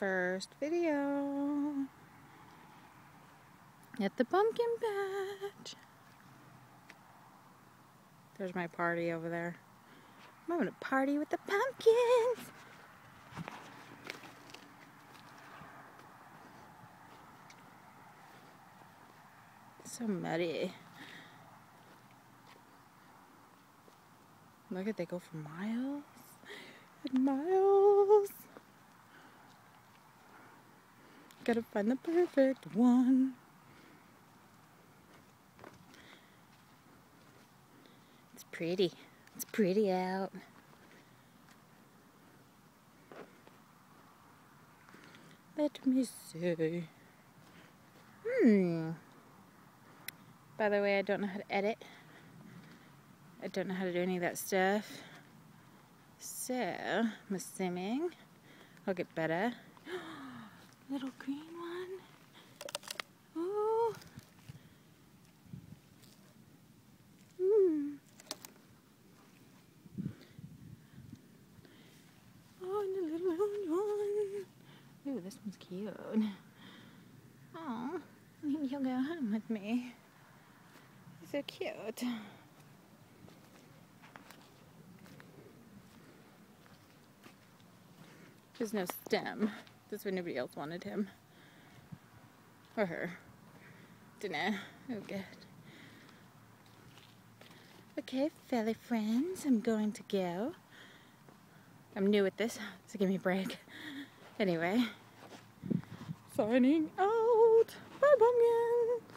first video at the pumpkin patch. There's my party over there. I'm having a party with the pumpkins. So muddy. Look at, they go for miles and miles. Gotta find the perfect one. It's pretty. It's pretty out. Let me see. By the way, I don't know how to edit. I don't know how to do any of that stuff. So, I'm assuming I'll get better. Little green one. Ooh. Oh, and the little one. Ooh, this one's cute. Oh, you'll go home with me. So cute. There's no stem. That's why nobody else wanted him. Or her. Dunno. Oh, good. Okay, fellow friends, I'm going to go. I'm new at this, so give me a break. Anyway. Signing out. Bye, pumpkin.